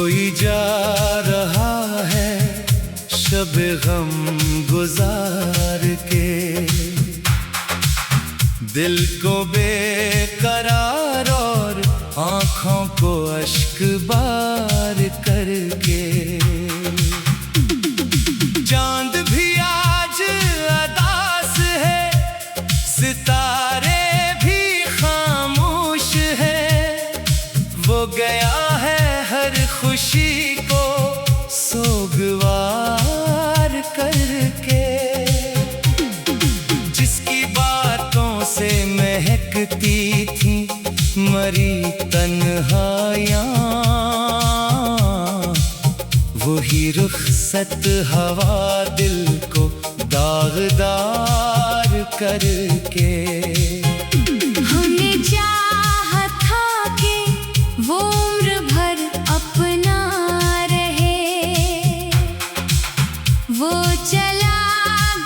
कोई जा रहा है शब गम गुजार के, दिल को बेकरार और आँखों को अश्क बार करके। चांद भी आज अदास है, सितारे भी खामोश है, वो गया है हर खुशी को सोगवार करके। जिसकी बातों से महकती थी मरी तन्हाइयाँ, वही रुखसत हवा दिल को दागदार करके। हमने चाहा था कि वो उम्र भर अपना रहे, वो चला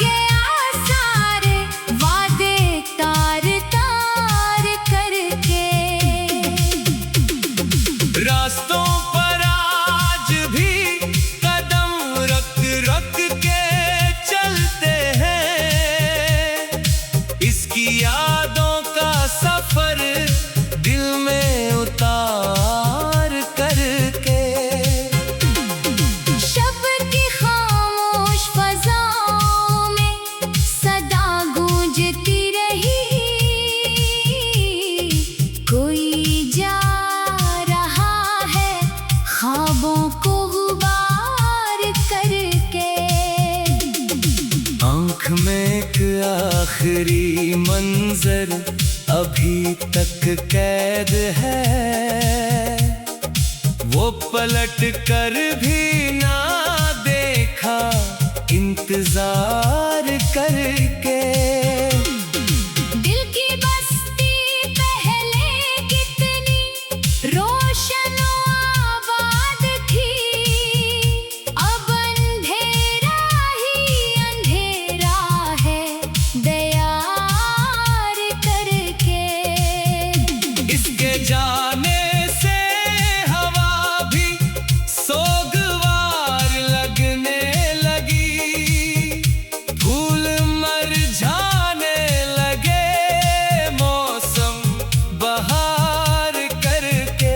गया सारे वादे तार तार करके। रास्तों पर आज भी कदम रख रख के चलते हैं, इसकी यादों का सफर दिल में उतार करके। शब की खामोश फज़ाओं में सदा गूंजती रही, कोई जा रहा है ख्वाबों को गुबार करके। आँख में एक आखिरी मंजर अभी तक कैद है, वो पलट कर भी ना देखा इंतजार करके। दिल की बस्ती पहले कितनी रोशन आबाद थी, अब अंधेरा ही अंधेरा है दयार करके। इसके जाने से हवा भी सोगवार लगने लगी, फूल मर जाने लगे मौसम बहार करके।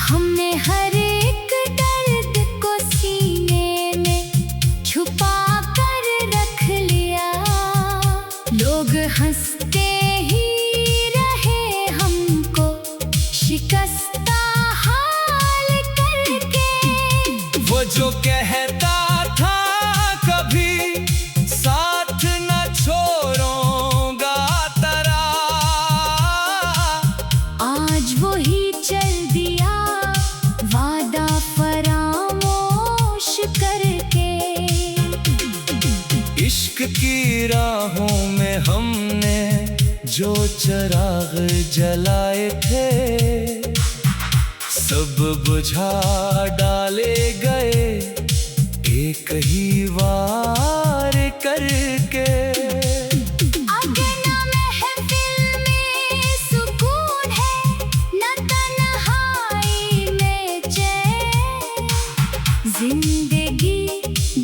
हमने हर एक दर्द को सीने में छुपा कर रख लिया, लोग हंसते ही रहे हमको शिकस्ता हाल करके। वो जो कहता था कभी साथ न छोड़ूंगा तेरा, आज वो ही चल दिया वादा फरामोश करके। इश्क की राहों में हमने जो चिराग जलाए थे सब बुझा डाले गए एक ही वार करके। अगर न महफिल में सुकून है, न तन्हाई में चैन, जिंदगी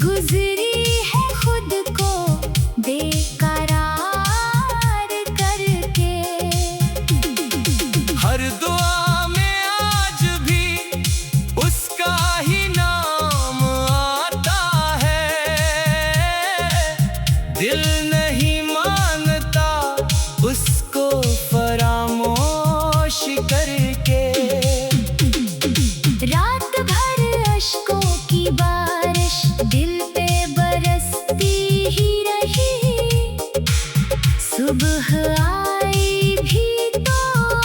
गुजरी है खुद को बेकरार करके। हर दुआ में आज भी उसका ही नाम आता है, दिल नहीं मानता उसको फरामोश करके। रात भर अश्कों की बारिश दिल पे बरसती ही रही, सुबह आई भी तो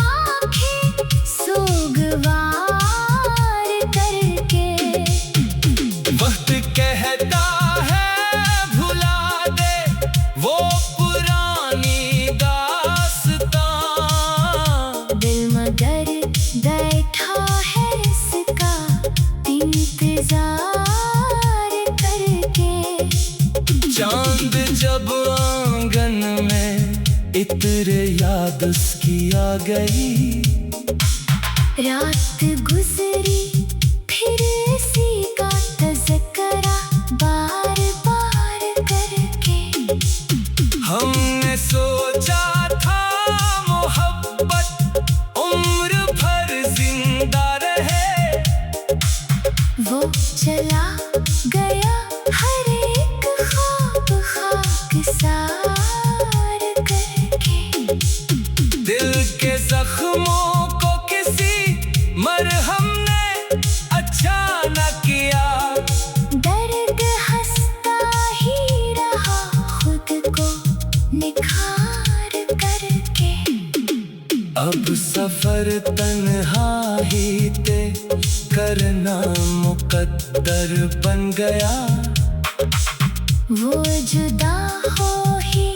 आँखें सोगवार करके। वक्त कहता है भुला दे वो पुरानी दास्तां, दिल मगर बैठा है इसका इंतजार करके। चांद जब आंगन में इत्र याद उसकी आ गई, रात गुजरी फिर इसी का तज़किरा बार बार करके। हमने सोचा था मोहब्बत उम्र भर जिंदा रहे, वो चला गया हर एक ख्वाब खाकसार करके। दिल के जख्मों को किसी मरहम ने अच्छा न किया, दर्द हंसता ही रहा खुद को निखार करके। अब सफर तन्हाई ते करना मुकद्दर बन गया, वो जुदा हो ही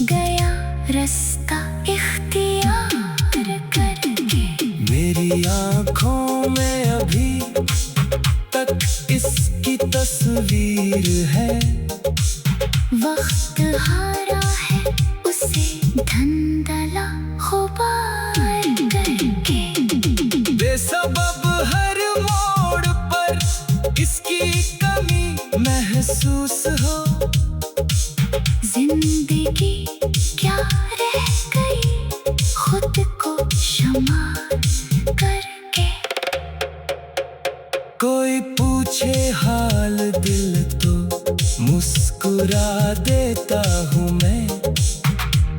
गया रास्ता इख्तियार करके। मेरी आँखों में अभी तक इसकी तस्वीर है, वक्त हारा है उसे धंधला खुबार करके। बेसबब हर मोड़ पर इसकी कमी महसूस हो, जिंदगी क्या रह गई खुद को शुमार करके। कोई पूछे हाल दिल तो मुस्कुरा देता हूँ मैं,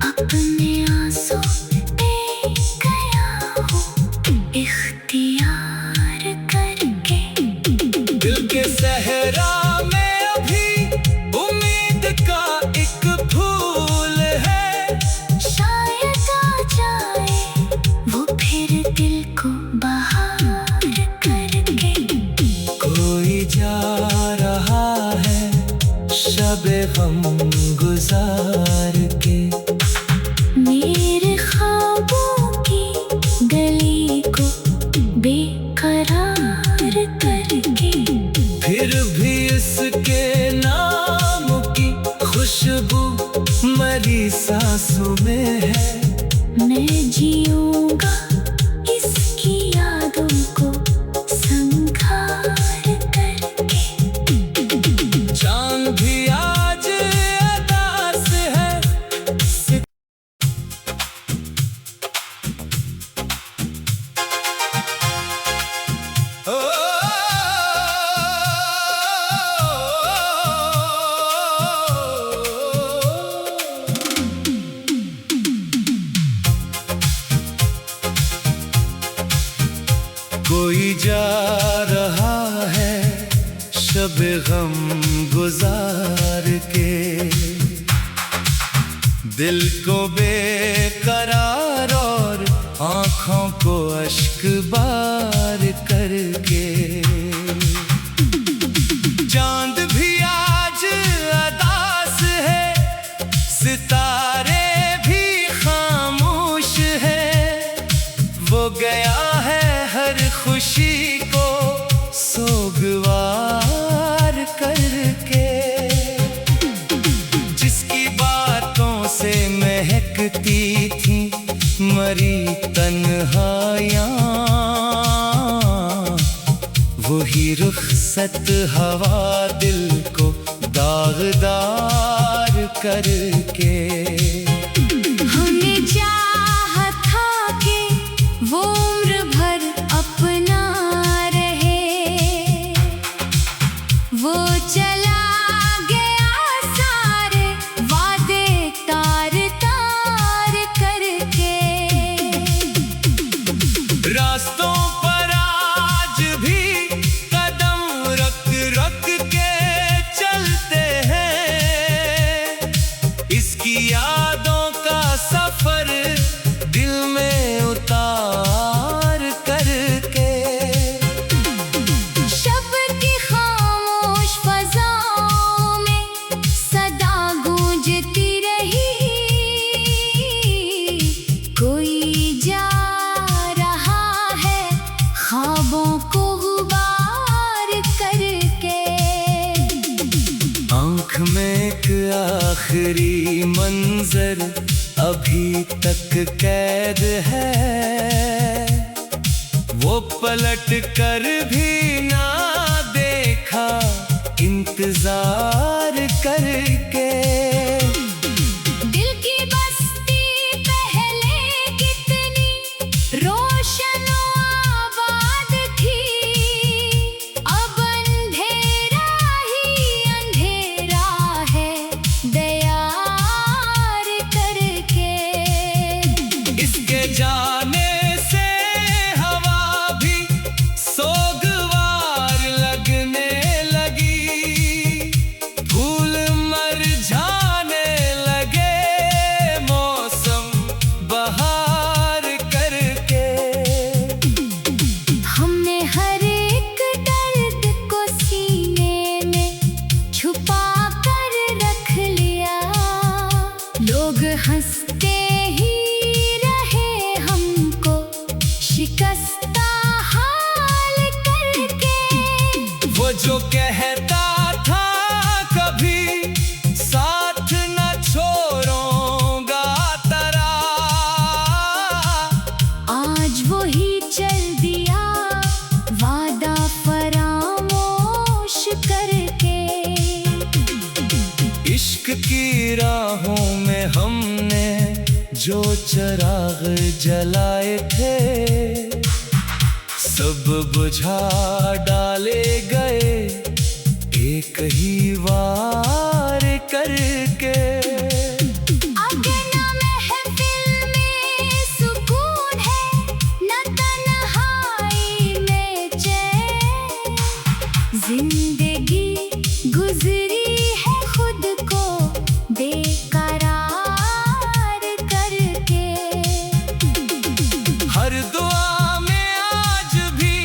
अपने आंसू दे गया हूँ इख्तियार करके। दिल के सहरा में अभी उम्मीद का एक फूल है, शायद आ जाए वो फिर दिल को बहार करके। कोई जा रहा है शबे गम गुजार के, मेरे ख्वाबों की गली को बेकरार करके। फिर भी इसके नाम की खुशबू मरी सांसों में है, मैं जीऊंगा इसकी यादों को संघार करके। चांद भी आज अदास है, ओ, कोई जा रहा है शबे गम गुजार के, दिल को बेकरार और आँखों को अश्क बार करके। चांद भी आज अदास है, सितारे भी खामोश है, वो गया है हर खुशी को सोगवार करके। जिसकी बातों से महकती थी मरी तन्हाइयाँ, वही रुखसत हवा दिल को दागदार करके। हमने चाहा था कि वो उम्र भर अपना रहे, वो चला गया सारे वादे तार तार करके। रास्तों पर आज भी कदम रख रख के चलते हैं, इसकी यादों का सफर दिल में उतार करके। शब की खामोश फज़ाओं में सदा गूंजती रही, कोई जा रहा है ख्वाबों को गुबार करके। आँख में एक आखिरी मंजर अभी तक कैद है, वो वो पलट कर भी ना देखा इंतजार करके। दिल की बस्ती पहले कितनी रोशन आबाद थी, अब अंधेरा ही अंधेरा है दयार करके। इसके जाने से हवा भी सोगवार लगने लगी, फूल मरझाने लगे मौसम बहार करके। हमने हर एक दर्द को सीने में छुपा कर रख लिया, लोग हंसते ही रहे हमको शिकस्ता हाल करके। वो जो कहता था कभी साथ न छोड़ूंगा तेरा, आज वो ही चल दिया वादा फरामोश करके। इश्क की राहों में हमने जो चिराग जलाए थे, सब बुझा डाले गए एक ही वार करके। अब न महफिल में सुकून है, न तन्हाई में चैन, जिंदगी गुजरी है खुद को बेकरार करके। हर दुआ में आज भी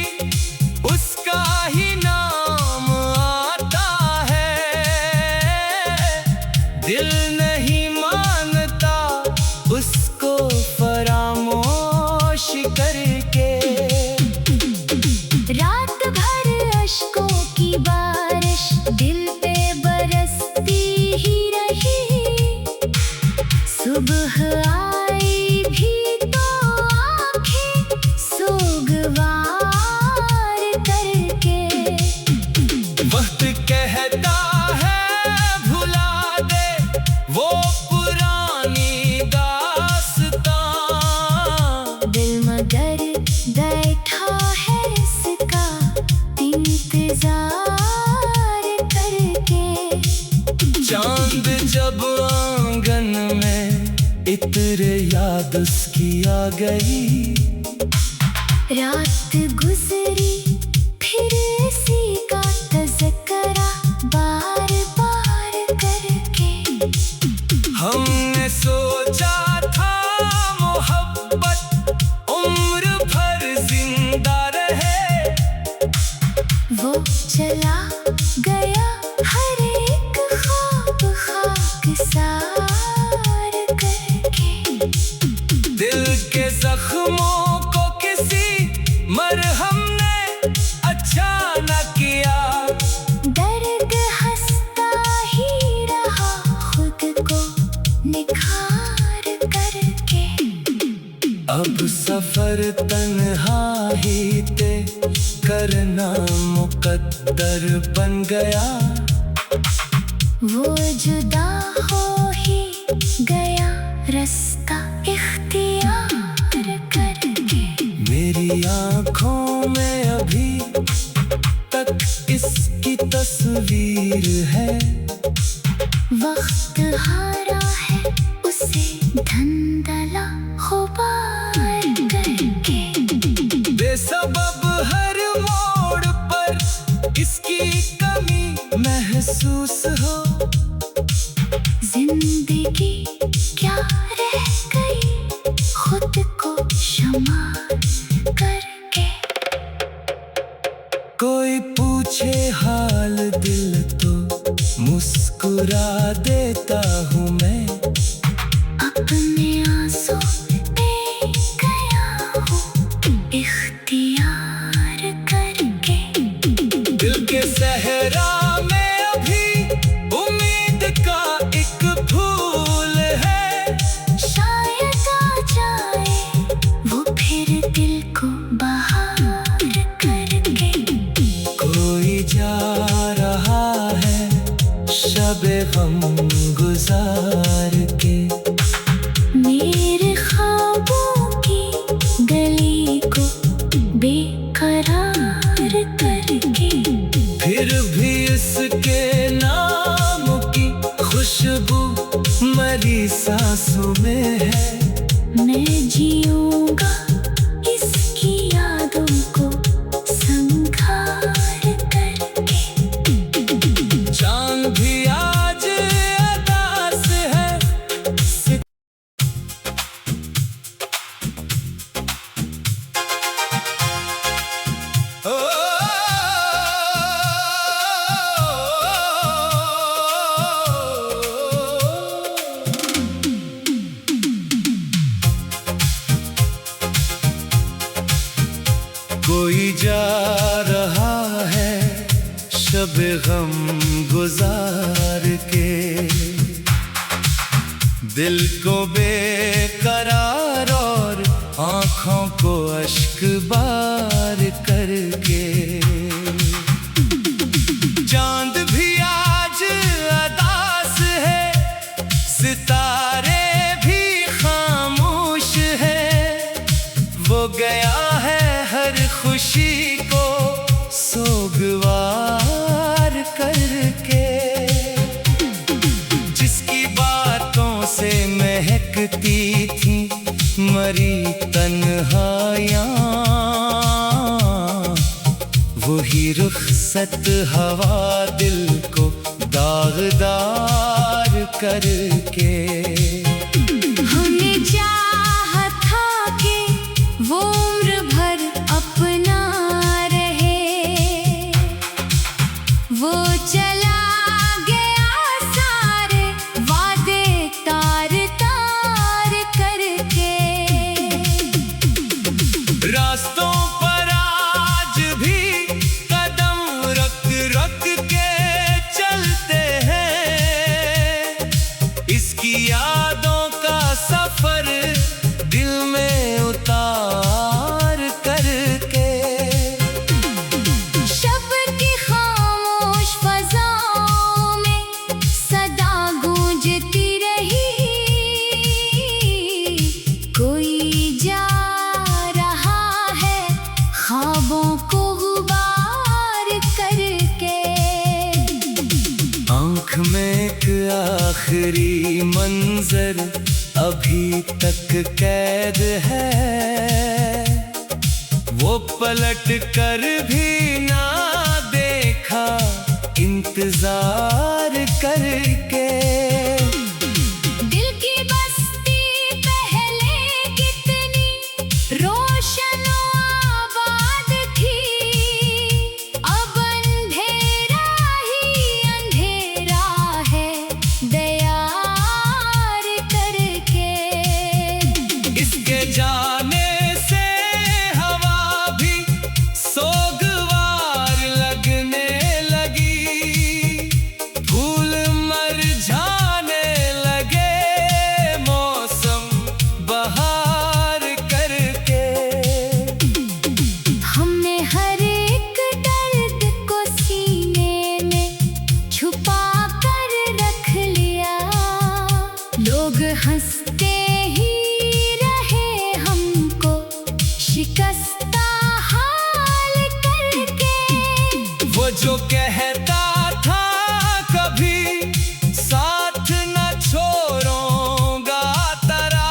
उसका ही नाम आता है, दिल नहीं मानता उसको फरामोश करके। रात भर अश्कों की बारिश दिल पे बरसती ही रही, सुबह आई भी तो आंखें सोगवार करके। वक्त कहता है भुला दे वो पुरानी दास्तां, दिल मगर बैठा है इसका इंतजार करके। चांद जब आंगन में इतरे याद उसकी आ गई, रात गुजरी फिर इसी का तज़किरा बार बार करके। हमने सोचा था मोहब्बत उम्र भर जिंदा रहे, वो चला गया हर एक ख्वाब खाकसार करके। दिल के जख्मों को किसी मरहम ने अच्छा न किया, दर्द हंसता ही रहा खुद को निखार करके। अब सफर तन्हाई ते करना मुकद्दर बन गया, वो जुदा हो ही गया रास्ता इख्तियार करके। मेरी आंखों में अभी तक इसकी तस्वीर है, वक्त हारा है उसे धंधला खुबार करके। बेसबब हर मोड़ पर इसकी कमी महसूस हो, जिंदगी क्या रह गई खुद को शुमार करके। कोई पूछे हाल दिल तो मुस्कुरा देता हूँ मैं, अपने आंसू पे गया हूँ इख्तियार करके। दिल के सहरा में अभी उम्मीद का एक फूल है, शायद आ जाए वो फिर हम गुजार के। मेरे ख्वाबों की गली को बेकरार करके, फिर भी इसके नाम की खुशबू मरी सांसों में है। मैं जीऊंगा इसकी यादों को संघार करके। चांद भी आज अदास है, ओ, कोई जा रहा है शब गम गुजार के, दिल को बेकरार और आँखों को अश्क बार करके। चांद भी आज अदास है, सितारे भी खामोश है, वो गया है हर खुशी को सोगवार करके। जिसकी बातों से महकती थी मरी तन्हाइयाँ, वही रुखसत हवा दिल को दागदार करके। हमने चाहा था कि वो उम्र भर अपना रहे, वो चला गया सारे वादे तार तार करके। रास्तों पर आज भी कदम रख रख के चलते हैं, इसकी यादों का सफर दिल में उतार करके। शब की खामोश फज़ाओं में सदा गूंजती रही, कोई जा रहा है ख्वाबों को गुबार करके। आँख में एक आखिरी मंजर अभी तक कैद है, वो पलट कर भी ना देखा इंतजार करके। दिल की बस्ती पहले कितनी रोशन आबाद थी, अब अंधेरा ही अंधेरा है दयार करके। इसके जाने से हवा भी सोगवार लगने लगी, फूल मर जाने लगे मौसम बहार करके। हमने हर एक दर्द को सीने में छुपा कर रख लिया, लोग हंसते ही रहे हमको शिकस्ता हाल करके। वो जो कहता था कभी साथ न छोड़ूंगा तेरा,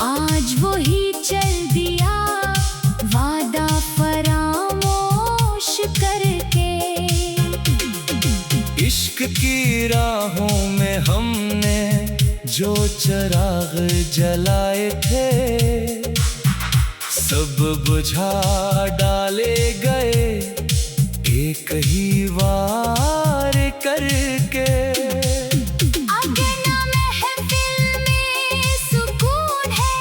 आज वो ही चल दिया वादा फरामोश करके। इश्क की राहों में हमने जो चिराग जलाए थे, सब बुझा डाले गए एक ही वार करके। अगर न महफिल में सुकून है,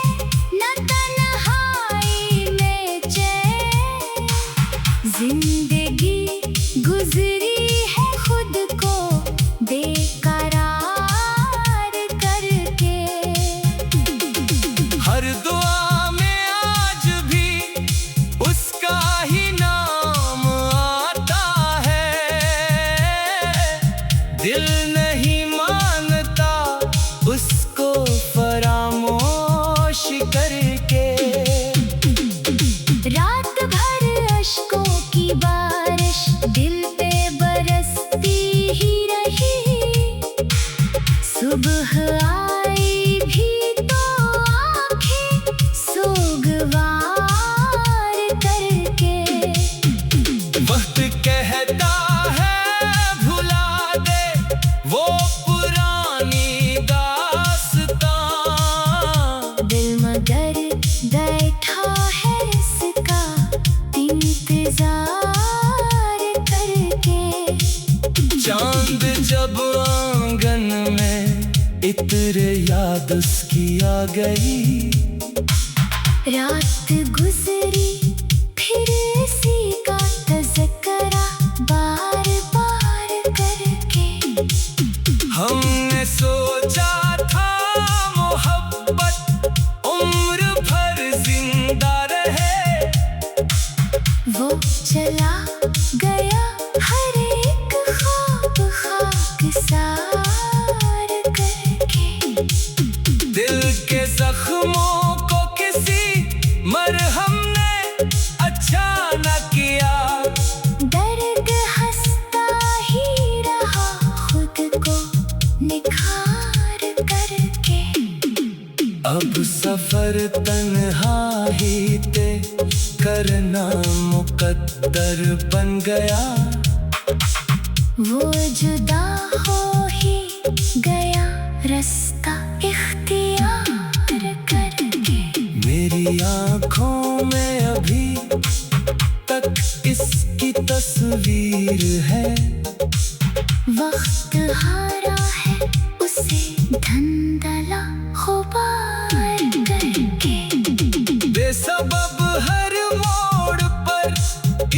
न तन्हाई में चैन, जिंदगी गुजरी है खुद को बेकरार करके। हर दुआ में आज भी उसका ही नाम आता है, याद उसकी आ गई। रात गुजरी फिर इसी का तज़किरा बार बार करके। हमने सोचा था मोहब्बत उम्र भर जिंदा रहे। वो चला गया हर एक ख्वाब खाकसार करके। दिल के जख्मों को किसी मरहम ने अच्छा न किया। दर्द हंसता ही रहा खुद को निखार करके। अब सफर तन्हा ही तय करना मुकद्दर बन गया। वो जुदा हो ही गया रास्ता इख्तियार करके। मेरी आँखों में अभी तक इसकी तस्वीर है। वक्त हारा है उसे धंधला खुबार करके। बेसबब हर मोड़ पर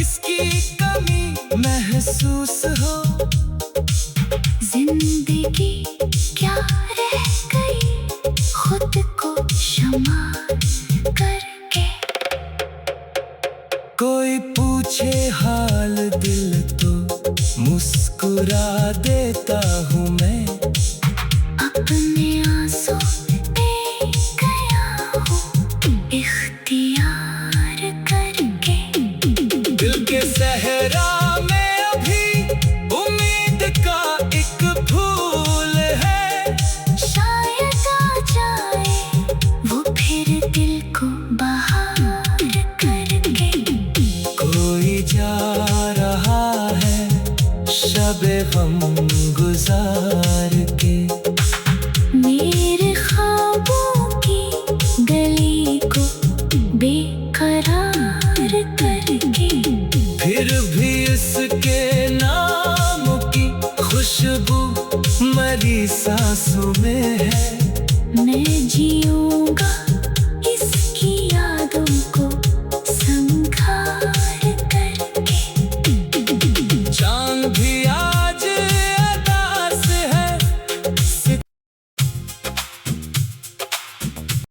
इसकी कमी महसूस हो। जिंदगी क्या रह गई खुद को शुमार करके। कोई पूछे हाल दिल तो मुस्कुरा देता हूँ मैं। अपने आंसू दे गया हूँ इख्तियार करके। दिल के सहरा में अभी उम्मीद का एक फूल है। शायद आ जाए वो फिर दिल को बहार करके। कोई जा रहा है शबे गम गुजार के। मेरे ख्वाबों की गली को बेकरार करके। फिर भी इसके नाम की खुशबू मरी सांसों में है। मैं जीऊंगा